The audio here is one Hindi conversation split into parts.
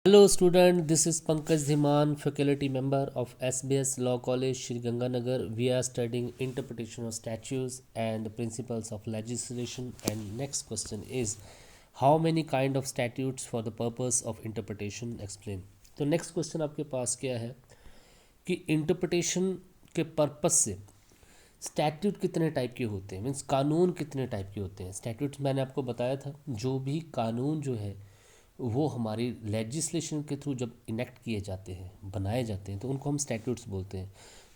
Hello student, this is Pankaj Dhiman, faculty member of SBS Law College, Shri Ganganagar. We are studying interpretation of statutes and the principles of legislation. And next question is, how many kind of statutes for the purpose of interpretation? Explain. तो नेक्स्ट क्वेश्चन आपके पास क्या है कि इंटरप्रिटेशन के पर्पस से स्टैट्यूट कितने टाइप के होते हैं, मीन्स कानून कितने टाइप के होते हैं। स्टैट्यूट मैंने आपको बताया था, जो भी कानून जो है वो हमारी लेजिस्लेशन के थ्रू जब इनेक्ट किए जाते हैं, बनाए जाते हैं, तो उनको हम स्टैट्यूट्स बोलते हैं।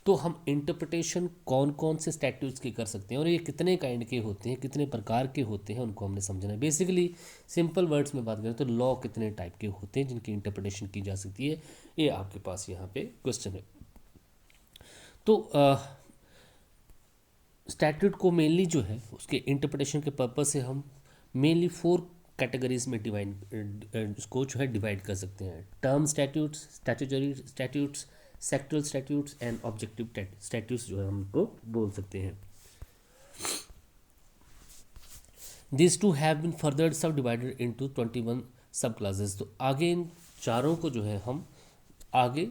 तो हम इंटरप्रिटेशन कौन कौन से स्टैट्यूट्स की कर सकते हैं और ये कितने काइंड के होते हैं, कितने प्रकार के होते हैं, उनको हमने समझना है। बेसिकली सिंपल वर्ड्स में बात करें तो लॉ कितने टाइप के होते हैं जिनकी इंटरप्रिटेशन की जा सकती है, ये आपके पास यहाँ पे क्वेश्चन है। तो स्टैट्यूट को मेनली जो है उसके इंटरप्रिटेशन के पर्पस से हम मेनली 4 कैटेगरीज में डिवाइड उसको जो है डिवाइड कर सकते हैं। Term statutes, statutory statutes, sectoral statutes and objective statutes जो है हम उनको बोल सकते हैं। This two have been further subdivided into 21 सब क्लासेस। तो आगे इन चारों को जो है हम आगे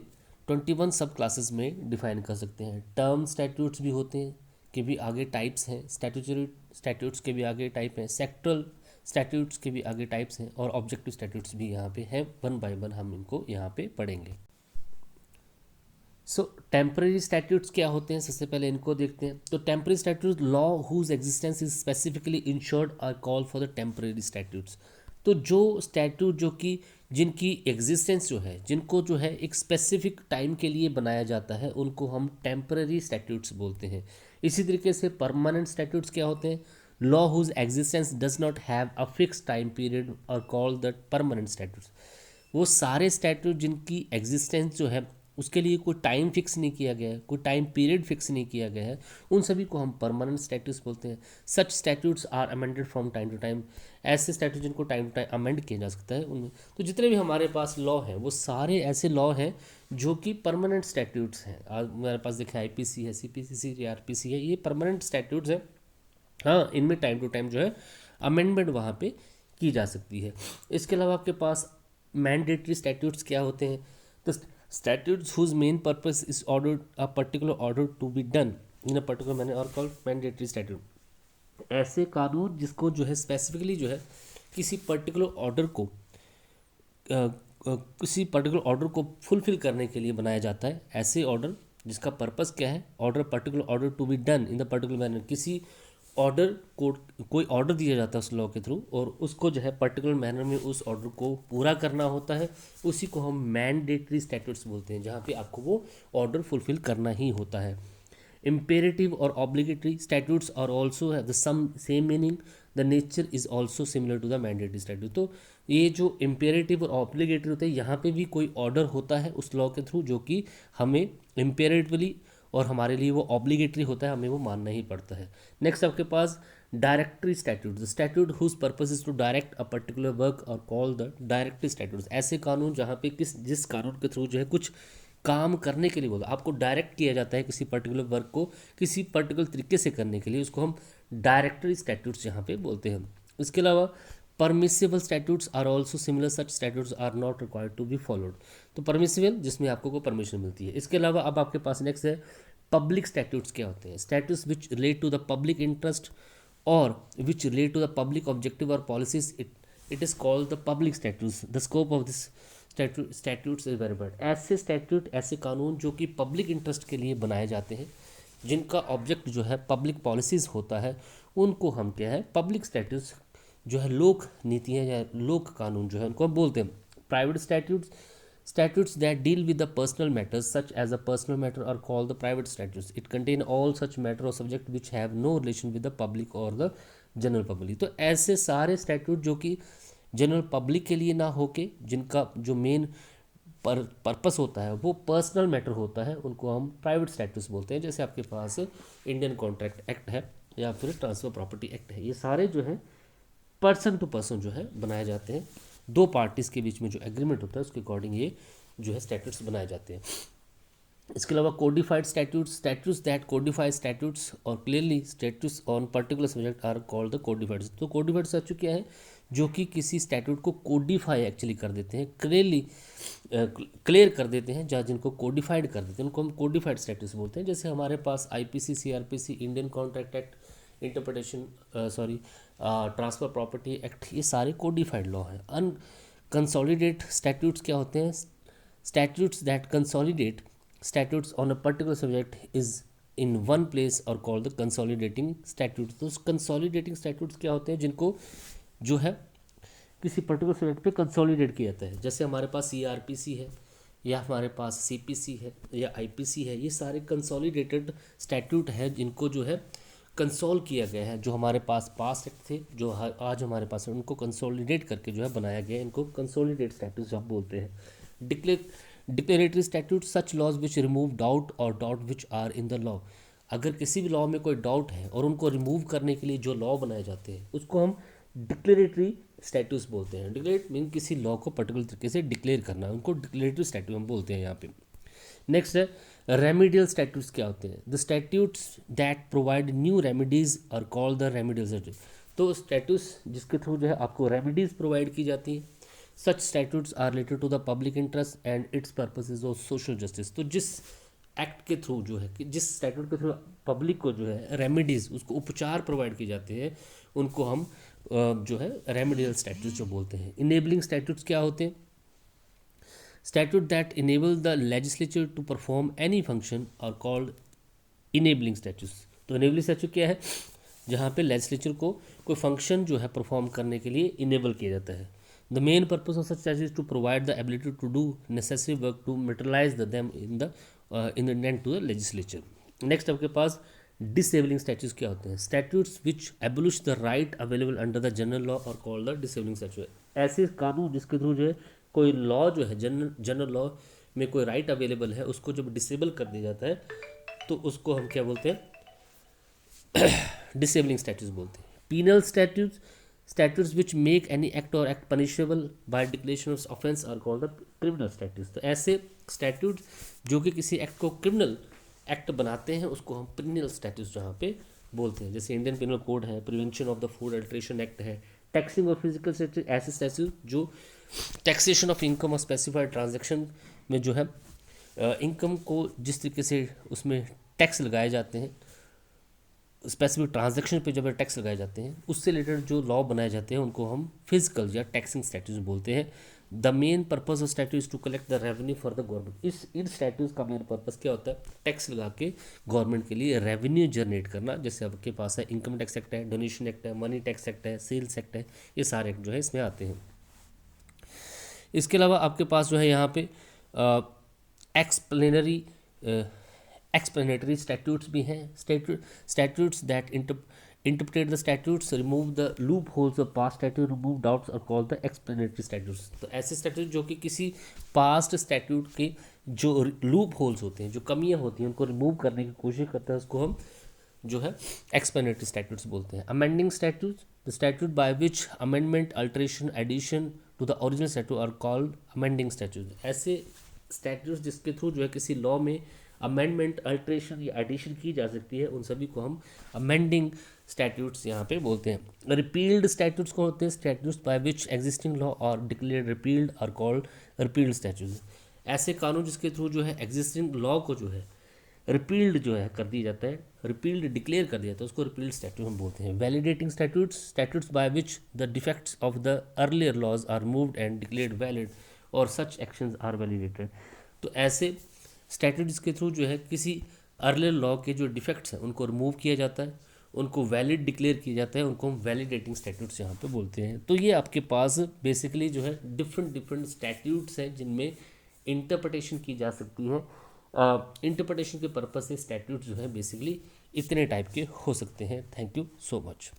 21 सब क्लासेस में डिफाइन कर सकते हैं। टर्म स्टैट्यूट्स भी होते हैं कि भी आगे टाइप्स हैं, स्टैट्यूटरी स्टैट्यूट्स के भी आगे टाइप हैं, सेक्टरल स्टैट्यूट्स के भी आगे टाइप्स हैं और ऑब्जेक्टिव स्टैट्यूट्स भी यहाँ पे हैं। वन बाय वन हम इनको यहाँ पे पढ़ेंगे। सो टेम्पररी स्टैट्यूट्स क्या होते हैं, सबसे पहले इनको देखते हैं। तो temporary statute law whose existence is specifically insured are call for the temporary statutes. तो जो स्टैट्यूट जो कि जिनकी एग्जिस्टेंस जो है, जिनको जो है एक स्पेसिफिक टाइम के लिए बनाया जाता है, उनको हम टेम्पररी स्टैट्यूट्स बोलते हैं। इसी तरीके से परमानेंट स्टैट्यूट्स क्या होते हैं, law whose existence does not have a fix time period और कॉल द परमानेंट स्टैट्यूट्स। वो सारे स्टैट्यूट जिनकी एग्जिस्टेंस जो है उसके लिए कोई टाइम फिक्स नहीं किया गया है, कोई टाइम पीरियड फिक्स नहीं किया गया है, उन सभी को हम परमानेंट स्टैट्यूट्स बोलते हैं। Such statutes are amended from time to time. ऐसे स्टैट्यूट जिनको टाइम टू टाइम अमेंड किया जा सकता है उनमें। तो जितने भी हमारे पास लॉ हैं वो सारे ऐसे लॉ हैं जो कि परमानेंट स्टैट्यूट्स हैं। आज मेरे पास देखिए IPC है, CPCC, RPC है, ये परमानेंट स्टैट्यूट्स हैं। हाँ, इनमें टाइम टू टाइम जो है अमेंडमेंट वहाँ पे की जा सकती है। इसके अलावा आपके पास मैंडेटरी स्टैट्यूट्स क्या होते हैं, तो statutes whose main purpose is order a particular order to be done in a particular manner और कॉल्ड मैंडेटरी स्टैट्यूट। ऐसे कानून जिसको जो है स्पेसिफिकली जो है किसी पर्टिकुलर ऑर्डर को किसी पर्टिकुलर ऑर्डर को फुलफिल करने के लिए बनाया जाता है। ऐसे ऑर्डर जिसका पर्पस क्या है, order particular order to be done in the particular manner, किसी ऑर्डर को कोई ऑर्डर दिया जाता है उस लॉ के थ्रू और उसको जो है पर्टिकुलर मैनर में उस ऑर्डर को पूरा करना होता है, उसी को हम मैंडेटरी स्टैट्यूट्स बोलते हैं, जहाँ पे आपको वो ऑर्डर फुलफिल करना ही होता है। Imperative or obligatory statutes are also have the some same meaning. The nature is also similar to the mandatory statute. तो ये जो imperative और obligatory होता है, यहाँ पे भी कोई ऑर्डर होता है उस लॉ के थ्रू जो कि हमें imperatively और हमारे लिए वो ऑब्लिगेटरी होता है, हमें वो मानना ही पड़ता है। नेक्स्ट आपके पास directory statute, the statute whose purpose is to direct a particular work or call the directory statute. ऐसे कानून जहाँ पे जिस कानून के थ्रू जो है कुछ काम करने के लिए बोला, आपको डायरेक्ट किया जाता है किसी पर्टिकुलर वर्क को किसी पर्टिकुलर तरीके से करने के लिए, उसको हम डायरेक्टरी स्टैट्यूट्स यहाँ पे बोलते हैं। इसके अलावा permissible statutes are also similar, such statutes are not required to be followed. तो परमिसिबल जिसमें आपको को परमिशन मिलती है। इसके अलावा अब आपके पास नेक्स्ट है पब्लिक स्टैट्यूट्स क्या होते हैं, statutes which relate to the public interest or which relate to the public objective or policies, it is called the public statutes. The scope of this statutes is very broad. ऐसे स्टैट्यूट, ऐसे कानून जो कि पब्लिक इंटरेस्ट के लिए बनाए जाते हैं, जिनका ऑब्जेक्ट जो है पब्लिक पॉलिसीज होता है, उनको हम क्या है पब्लिक स्टैट्यूट्स जो है लोक नीतियाँ या लोक कानून जो है उनको हम बोलते हैं। Private statutes, statutes that deal with the personal matters such as a personal matter are called the private statutes. It contain all such matter or subject which have no relation with the public or the general public. तो ऐसे सारे स्टैट्यूट जो कि जनरल पब्लिक के लिए ना होके जिनका जो मेन पर्पस होता है वो पर्सनल मैटर होता है, उनको हम प्राइवेट स्टैट्यूट्स बोलते हैं। जैसे आपके पास इंडियन कॉन्ट्रैक्ट एक्ट है या फिर ट्रांसफर प्रॉपर्टी एक्ट है, ये सारे जो है पर्सन टू पर्सन जो है बनाए जाते हैं। दो पार्टीज़ के बीच में जो एग्रीमेंट होता है उसके अकॉर्डिंग ये जो है स्टैट्यूट्स बनाए जाते हैं। इसके अलावा codified statutes, statutes that codify statutes or clearly statutes on particular subject are called the codified. तो कोडिफाइड स्टैट्यूट क्या है जो कि किसी स्टैट्यूट को कोडिफाई एक्चुअली कर देते हैं, क्लियर कर देते हैं, जहाँ जिनको कोडिफाइड कर देते हैं उनको हम कोडिफाइड स्टैट्यूट्स बोलते हैं। जैसे हमारे पास IPC, CrPC, Indian contract act, interpretation transfer property act, ये सारे कोडिफाइड लॉ हैं। अनकंसोलिडेट स्टैट्यूट्स क्या होते हैं? Statutes that consolidate statutes on a particular subject is in one place और कॉल्ड द कंसोलिडेटिंग स्टैट्यूट्स। तो कंसोलिडेटिंग स्टैट्यूट्स क्या होते हैं? जिनको जो है किसी पर्टिकुलर सब्जेक्ट पे कंसोलिडेट किया जाता है। जैसे हमारे पास सीआरपीसी है, या हमारे पास सीपीसी है, या आईपीसी है, ये सारे कंसोलिडेटेड स्टैट्यूट है जिनको जो है कंसोल किया गया है। जो हमारे पास पास्ट एक्ट थे, जो आज हमारे पास है, उनको कंसोलिडेट करके जो है बनाया गया है। इनको कंसोलिडेट स्टैट्यूट्स हम बोलते हैं। Declaratory statute such laws which remove doubt or doubt which are in the law. अगर किसी भी लॉ में कोई डाउट है और उनको रिमूव करने के लिए जो लॉ बनाए जाते हैं उसको हम डिक्लेरेटरी स्टैट्यूट्स बोलते हैं। डिक्लेरेट मीन किसी लॉ को पर्टिकुलर तरीके से डिक्लेयर करना, उनको डिक्लेरेटरी स्टैट्यूट हम बोलते हैं यहाँ पे। नेक्स्ट है रेमिडियल स्टैट्यूट्स। क्या होते हैं? The statutes that provide new remedies are called the remedial statute. तो स्टैट्यूट्स जिसके थ्रू जो है आपको रेमिडीज प्रोवाइड की जाती हैं। Such statutes are related to the public interest and its purpose is of social justice. तो जिस एक्ट के थ्रू जो है कि जिस स्टैट्यूट के थ्रू पब्लिक को जो है रेमिडीज, उसको उपचार प्रोवाइड किए जाते हैं, उनको हम जो है रेमिडियल स्टैट्यूट्स जो बोलते हैं। इनेबलिंग स्टैट्यूट्स क्या होते हैं? Statute that enable the legislature to perform any function are called enabling statutes. तो इनेबलिंग स्टैट्यूट क्या है? जहाँ पे लेजिस्लेचर को कोई फंक्शन जो है परफॉर्म करने के लिए इनेबल किया जाता है। The main purpose of such statutes to provide the ability to do necessary work to materialise the them in the indent to the legislature. Next आपके पास डिसेबलिंग स्टैट्यूट्स क्या होते हैं? Statutes which abolish the right available under the general law or called the disabling statute. ऐसे कानून जिसके थ्रू जो है कोई लॉ जो है जनरल लॉ में कोई राइट अवेलेबल है, उसको जब डिसेबल कर दिया जाता है तो उसको हम क्या बोलते हैं? डिसेबलिंग स्टैट्यूट्स बोलते हैं। Penal statutes which make any act or act punishable by declaration of offence are called the criminal statutes. तो ऐसे स्टैट्यूट्स जो कि किसी एक्ट को क्रिमिनल एक्ट बनाते हैं उसको हम क्रिमिनल स्टैट्यूट्स जहाँ पे बोलते हैं। जैसे इंडियन पिनल कोड है, prevention of the food alteration act है, टैक्सिंग और फिजिकल स्टैट्यूट, ऐसे स्टैट्यूट जो टैक्सेशन ऑफ इनकम और स्पेसिफाइड ट्रांजैक्शन में जो है इनकम को जिस तरीके से उसमें टैक्स लगाए जाते हैं, स्पेसिफिक ट्रांजैक्शन पे जब टैक्स लगाए जाते हैं, उससे रिलेटेड जो लॉ बनाए जाते हैं उनको हम फिजिकल या टैक्सिंग स्टैट्यूट्स बोलते हैं। The main purpose of statute is to collect the revenue for the government. इन स्टैट्यूट्स का मेन पर्पस क्या होता है? टैक्स लगा के गवर्नमेंट के लिए रेवेन्यू जनरेट करना। जैसे आपके पास है इनकम टैक्स एक्ट है, डोनेशन एक्ट है, मनी टैक्स एक्ट है, सेल्स एक्ट है, ये सारे एक्ट जो है इसमें आते हैं। इसके अलावा आपके पास जो है यहाँ पे एक्सप्लेनेटरी स्टैट्यूट्स भी हैं। Statutes that interpret the statutes, remove the loop holes of past statute, remove doubts और कॉल द एक्सप्लेनेटरी स्टैट्यूट्स। तो ऐसे स्टैट्यूट जो कि किसी पास्ट स्टैट्यूट के जो लूप होल्स होते हैं, जो कमियां होती हैं, उनको रिमूव करने की कोशिश करते हैं, उसको हम जो है एक्सप्लेनेटरी स्टैट्यूट्स बोलते हैं। Amending statutes, the statute by which amendment, alteration, addition to the original statute are called amending statute. ऐसे स्टैट्यूट्स जिसके थ्रू जो है किसी लॉ में अमेंडमेंट, अल्ट्रेशन या एडिशन की जा सकती है, उन सभी को हम अमेंडिंग स्टैट्यूट्स यहाँ पे बोलते हैं। रिपील्ड स्टैट्यूट्स को होते हैं? Statutes by which existing law or declared repealed are called repealed statutes. ऐसे कानून जिसके थ्रू जो है एग्जिस्टिंग लॉ को जो है रिपील्ड जो है कर दिया जाता है, रिपील्ड डिक्लेयर कर दिया जाता है, उसको रिपील्ड स्टैट्यूट हम बोलते हैं। Validating statutes by which the defects of the earlier laws are moved and declared valid और सच एक्शंस आर वैलिडेटेड। तो ऐसे स्टैट्यूट जिसके थ्रू जो है किसी अर्लियर लॉ के जो डिफेक्ट्स हैं उनको रिमूव किया जाता है, उनको वैलिड डिक्लेयर किया जाता है, उनको हम वैलिडेटिंग स्टैट्यूट्स यहाँ पे बोलते हैं। तो ये आपके पास बेसिकली जो है डिफरेंट स्टैट्यूट्स हैं जिनमें इंटरप्रिटेशन की जा सकती है। इंटरप्रिटेशन के पर्पस से स्टैट्यूट जो है बेसिकली इतने टाइप के हो सकते हैं। Thank you so much.